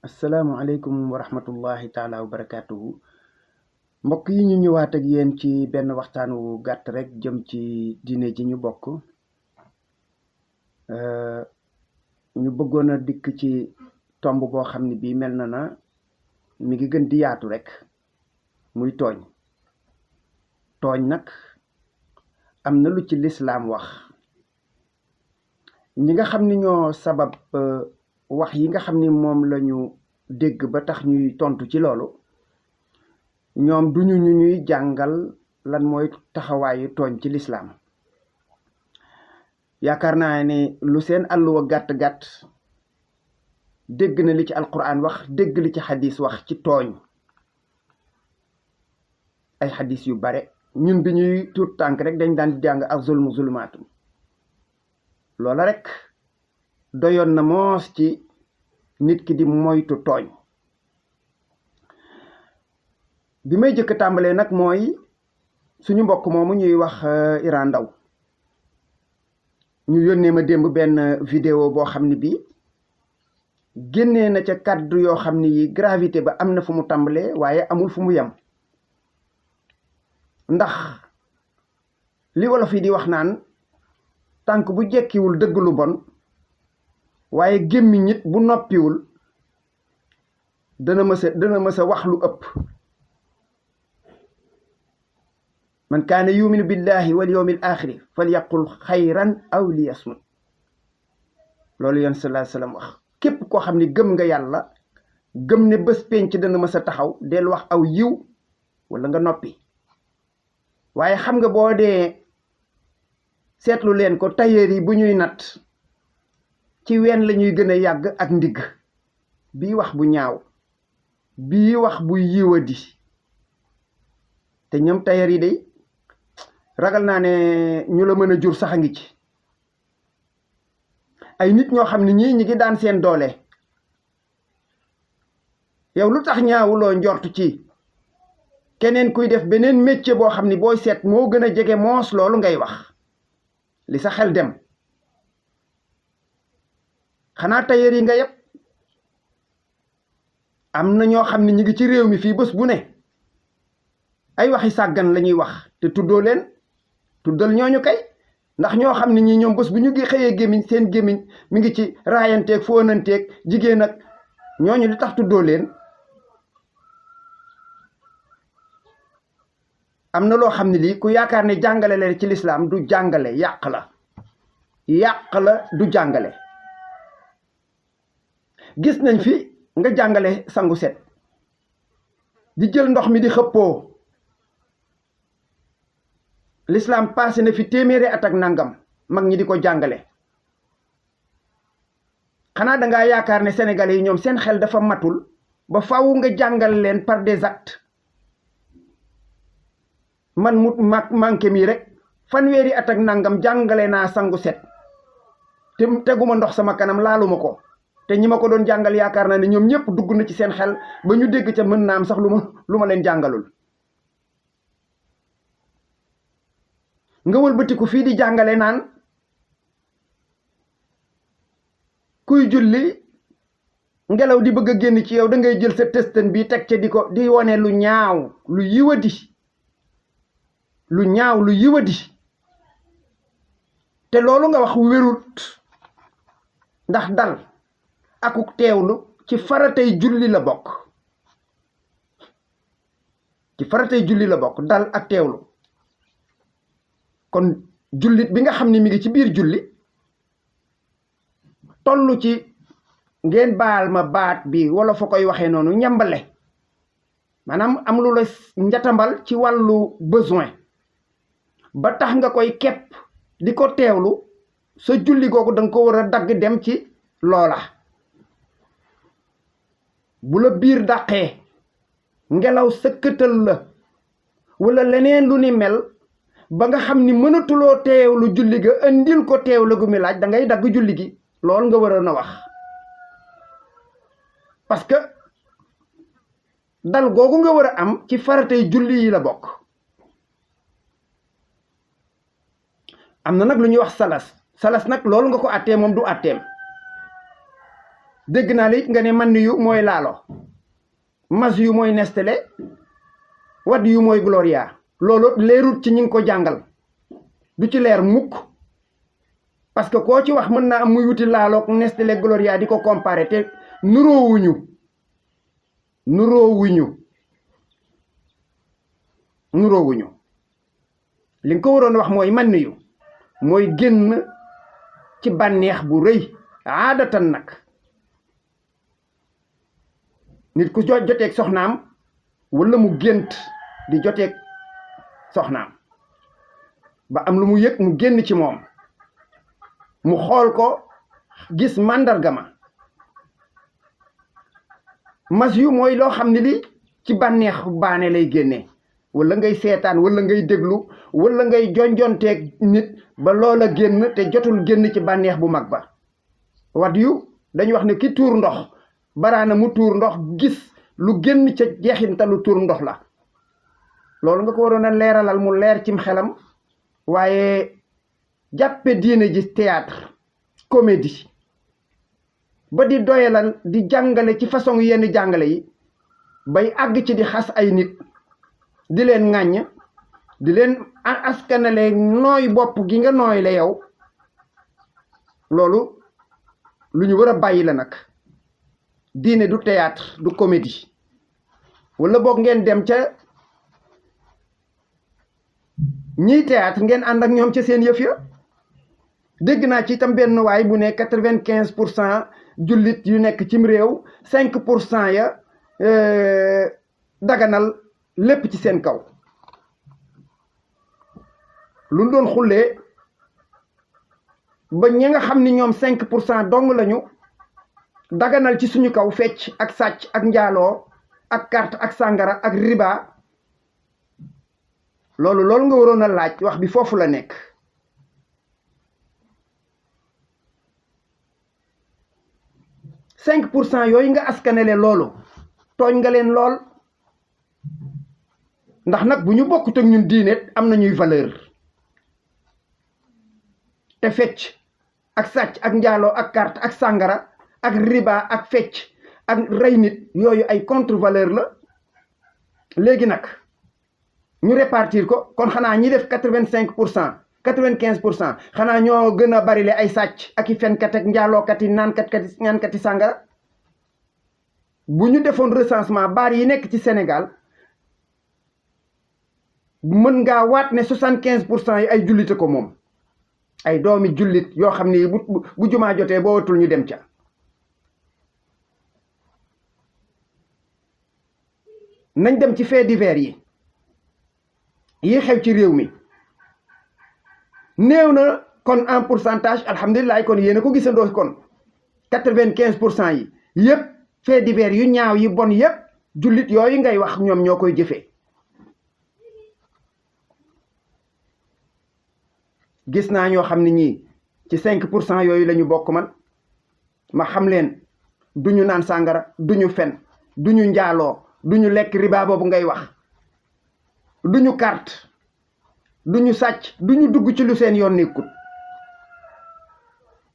asalaamualeykum wa rahmatullahi taala wa barakaatuhu. Mbokk yi ñu ñëwaat ak yéen ci benn waxtaan wu gàtt rek jëm ci diine ji ñu bokk. ñu bëggoon a dikk ci tomb boo xam ne bii mel na mi ngi gën di yaatu rek, muy tooñ. Tooñ nag am na lu ci lislaam wax. ñi nga xam ni ñoo sabab wax yi nga xam ni moom lañu dégg ba tax ñuy tontu ci loolu, ñoom duñu ñu ñuy jàngal lan mooy taxawaayu tooñ ci lislaam. yaakaar naa ni lu seen àlluwa gàtt-gàtt dégg na li ci alquran wax, dégg li ci xadis wax ci tooñ. ay xadis yu bare, ñun bi ñuy tuut tànk rek dañ daan jàng ak zulmu zulumaatum. loola rek doyoon na moos ci nit ki di moytu tooñ. bi may jëkk tàmbalee nag mooy suñu mbokk moomu ñuy wax Iran Ndaw. ñu yónnee ma démb benn vidéo boo xam ne bii génnee na ca kàddu yoo xam ne yi gravité ba am na fu mu tàmbalee waaye amul fu mu yem. ndax li wolof yi di wax naan tànk bu jekkiwul dëgg lu bon, waaye gémmiñ nit bu noppiwul dana mësa wax lu ëpp. man kaana yuminu billahi wal yawmil axiri falyaqul xayran aw liyasmut. loolu yoon sallallahu alayhi wasallam wax. képp koo xam ni gëm nga yàlla, gëm ne bés penc dana mësa taxaw, del wax aw yiw wala nga noppi. waaye xam nga boo dee seetlu leen ko, tailleur yi bu ñuy natt ci ween la ñuy gën a yàgg ak ndigg. bii wax bu ñaaw, bii wax bu yiwadi. te ñoom tailleur yi day ragal naa ne ñu la mën a jur sax a ngi ci. ay nit ñoo xam ne ñi ngi daan seen doole. yow lu tax ñaawuloo njort ci keneen kuy def beneen métier boo xam ni booy seet moo gën a jege moos loolu ngay wax li sa xel dem. xanaa tailleur yi nga yépp am na ñoo xam ne ñi ngi ci réew mi fii bés bu ne ay waxi sàggan la ñuy wax te tuddoo leen. tuddal ñooñu kay, ndax ñoo xam ne ñi ñoom bés bu ñu xëyee gémmiñ seen gémmiñ mi ngi ci raayanteeg fóonanteeg jigéen ak ñooñu li tax tuddoo leen. am na loo xam ne lii ku yaakaar ne jàngale leen ci lislaam du jàngale, yàq la du jàngale. gis nañ fi nga jàngale sangu set di jël ndox mi di xëppoo. lislaam passé na fi téeméeri at ak nangam mag ñi di ko jàngale. xanaa dangaa yaakaar ne sénégalais yi ñoom seen xel dafa matul ba faaw nga jàngal leen par des actes. man mu manqué mi rek fanweeri at ak nangam jàngale naa sangu set te teguma ndox sama kanam, laaluma ko. te ñi ma ko doon jàngal yaakaar naa ne ñoom ñëpp dugg na ci seen xel ba ñu dégg ca mën naam sax lu ma leen jàngalul. nga wëlbatiku fii di jàngale naan kuy julli ngelaw di bëgg a génn ci yow da ngay jël sa tëstan bi teg ca di wone lu ñaaw lu yiwadi. te loolu nga wax wérut, ndax dal akuk teewlu ci faratay julli la bokk. dal ak teewlu. kon jullit bi nga xam ne mi ngi ci biir julli tollu ci, ngeen baal ma baat bi wala fa koy waxee noonu, ñambale. maanaam am lu la njatambal ci wàllu besoin ba tax nga koy kepp di ko teewlu. sa julli googu danga ko war a dagg dem ci loola. bu la biir dàqee, ngelaw sëkkatal la wala leneen lu ni mel ba nga xam ni mënatuloo teewlu julli ga, andil ko teewlu gu mi laaj, da ngay dagg julli gi. loolu nga waroon a wax. parce que dal googu nga war a am ci faratay julli yi la bokk. am na nag lu ñuy wax salas nag loolu nga ko àttee moom du àtteem. dégg naa la it nga ne man yu mooy laalo, mas yu mooy Nestlé, wadd yu mooy Gloria. loolu leerut ci ñi ngi ko jàngal, du ci leer mukk, parce que koo ci wax mën naa am muy wuti laaloog Nestlé Gloria di ko comparer te nuroowuñu li nga ko waroon wax mooy man yu mooy génn ci bànneex bu rëy aadatan nag. nit ku joteeg soxnaam wala mu gént di joteeg soxnaam ba am lu mu yëg mu génn ci moom, mu xool ko gis màndarga ma. mas yu mooy loo xam ne li ci bànneex baane lay génnee, wala ngay seetaan wala ngay déglu wala ngay jonjonteeg nit ba loola génn te jotul génn ci bànneex bu mag ba. wadd yu dañu wax ne ki tuur ndox baraana mu tuur ndox gis lu génn ca jeexintalu tuur ndox la. loolu nga ko waroon a leeralal mu leer cim xelam, waaye jàppe diine ji théâtre comédie ba di doyalal di jàngale ci façon yenn jàngale yi bay àgg ci di xas ay nit, di leen ŋàññ, di leen askanale nooy bopp gi nga nooy la yow. loolu lu ñu war a bàyyi la nag. diine du théâtre du comédie. wala boog ngeen dem ca ñiy théâtre ngeen ànd ak ñoom ca seen yëf ya. dégg naa ci itam benn waay bu ne 95% jullit yu nekk cim réew 5% ya daganal lépp ci seen kaw. lu doon xullee ba ñi nga xam ni ñoom 5% dong lañu daganal ci suñu kaw fecc ak sàcc ak njaaloo ak carte ak sàngara ak riba. loolu nga waroon a laaj, wax bi foofu la nekk. cinq pour cent yooyu nga askanele loolu tooñ nga leen lool, ndax nag bu ñu bokkut ak ñun diine am na ñuy valeur. te fecc ak sàcc ak njaaloo ak carte ak sàngara ak riba ak fecc ak rey nit yooyu ay contre valeur la. léegi nag ñu répartir ko, kon xanaa ñi def 85% 95% xanaa ñoo gën a bari le ay sàcc ak i fenkat ak njaalookat yi ñaankati sàngara. bu ñu defoon recensement baar yi nekk ci Sénégal mën ngaa waat ne 75% yi ay jullite ko moom, ay doomi jullit yoo xam ni bu jumaa jotee boo watul ñu dem ca. nañ dem ci faits divers yi xew ci réew mi. néew na kon en pourcentage alhamdulilah, kon yéen a ko gisandoo, kon 95% yi yëpp faits divers yu ñaaw yi bon yëpp jullit yooyu ngay wax ñoom ñoo koy jëfee. gis naa ñoo xam ne ñii ci 5% yooyu la ñu bokk. man ma xam leen, du ñu naan sàngara, du ñu fen, du ñu njaaloo, du ñu lekk riba boobu ngay wax, du ñu carte, du ñu sàcc, du ñu dugg ci lu seen yoon nekkut.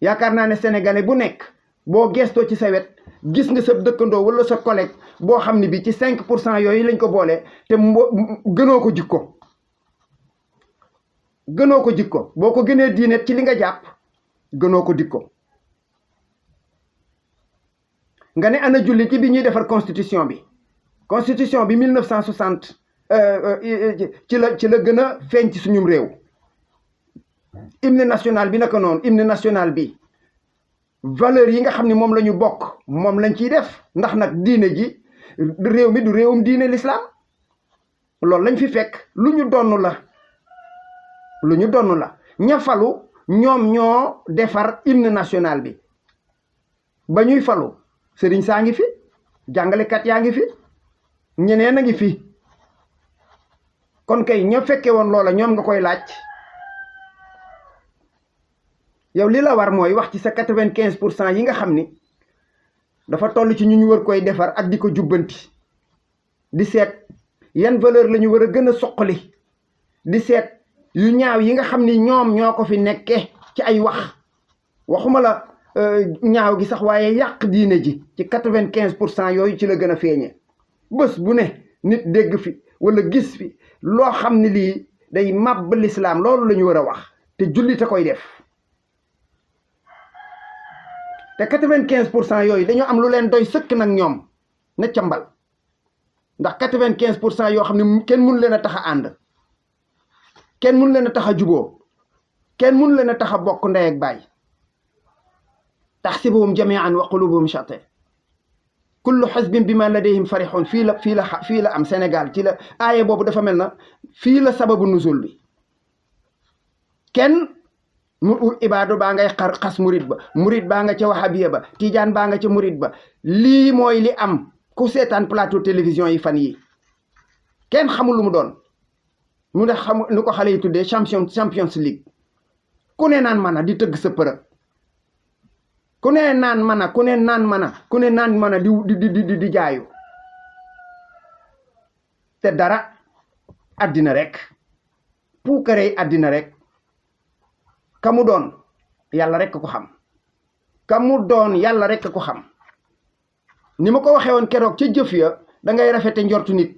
yaakaar naa ne sénégalais bu nekk boo gestoo ci sa wet gis nga sa dëkkandoo wala sa collègue boo xam ne bi ci 5% yooyu lañ ko boole te gënoo ko jikko. gënoo ko jikko boo ko gënee diine ci li nga jàpp gënoo ko dikko. nga ne ana jullit ci bi ñuy defar constitution bi 1960 ci la gën a feeñ ci suñum réew. hymne national bi naka noonu, hymne national bi valeur yi nga xam ne moom la ñu bokk moom lañ ciy def, ndax nag diine ji réew mi du réewum diine l'islam. loolu lañ fi fekk, lu ñu donn la ña falu ñoom ñoo defar hymne national bi. ba ñuy falu sëriñ saa ngi fi, jàngalekat yaa ngi fi, ñeneen a ngi fi. kon kay ña fekke woon loola ñoom nga koy laaj. yow li la war mooy wax ci sa 95% yi nga xam ni dafa toll ci ñu war koy defar ak di ko jubbanti, di seet yan valeur la ñu war a gën a soqali, di seet yu ñaaw yi nga xam ni ñoom ñoo ko fi nekke ci ay waxuma la ñaaw gi sax waaye yàq diine ji ci 95% yooyu ci la gën a feeñee. bés bu ne nit dégg fi wala gis fi loo xam ne lii day màbb lislaam, loolu la ñu war a wax te jullit a koy def. te 95% yooyu dañoo am lu leen doy sëkk nag ñoom na cambal, ndax 95% yoo xam ne kenn mun leen a tax a ànd, kenn mun leen a tax a juboo, kenn mun leen a tax a bokk ndey ak baay. taxsibuhum jamian wa qulubuhum shatta kullu xisbin bima ladayhim farixun. fii la am Sénégal ci la aaye boobu dafa mel na fii la sababu nuzul bi. kenn mu ibaadu baa ngay xas murit baa nga ca wahabiya ba, tijaan baa nga ca murit ba. lii mooy li am ku seetaan plateau télévision yi fan yi kenn xamul lu mu doon. mu ne xam nu ko xale yi tuddee Champions League. ku ne naan mana di tëgg sa përëg, ku ne naan mana di jaayu. te dara àddina rek, puukarey àddina rek. kamu doon yàlla rek ko xam, kamu doon yàlla rek ko xam. ni ma ko waxee woon keroog ca jëf ya da ngay rafete njortu nit,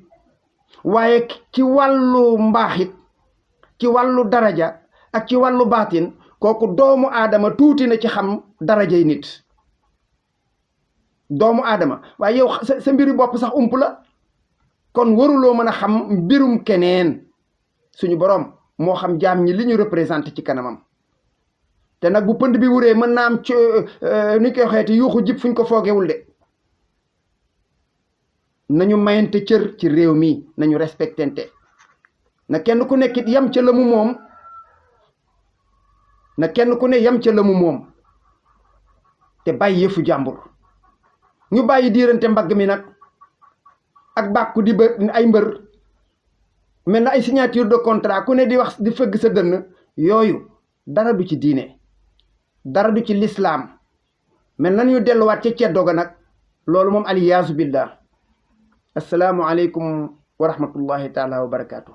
waaye ci wàllu mbaaxit, ci wàllu daraja ak ci wàllu baatin, kooku doomu aadama tuuti na ci xam darajay nit. doomu aadama waaye yow sa mbiri bopp sax ump la, kon waruloo mën a xam mbirum keneen. suñu borom moo xam jaam ñi li ñu représenté ci kanamam. te nag bu pënd bi wuree mën naa am ci ni koy waxeeti yuuxu jib fuñ ko foogewul de. nañu mayante cër ci réew mi, nañu respectante, na kenn ku nekkit yam ca la mu moom, na kenn ku ne yam ca la mu moom te bàyyi yëfu jàmbur. ñu bàyyi diirante mbagg mi nag ak bàkku di ay mbër mel na ay signature de contrat, ku ne di wax di fëgg sa dënn. yooyu dara du ci diine, dara du ci lislaam. mel na ñu delluwaat ca ceddoo ga nag, loolu moom aliyaasu billah. assalaamu aleykum wa rahmatullahi taala wa barakaatu.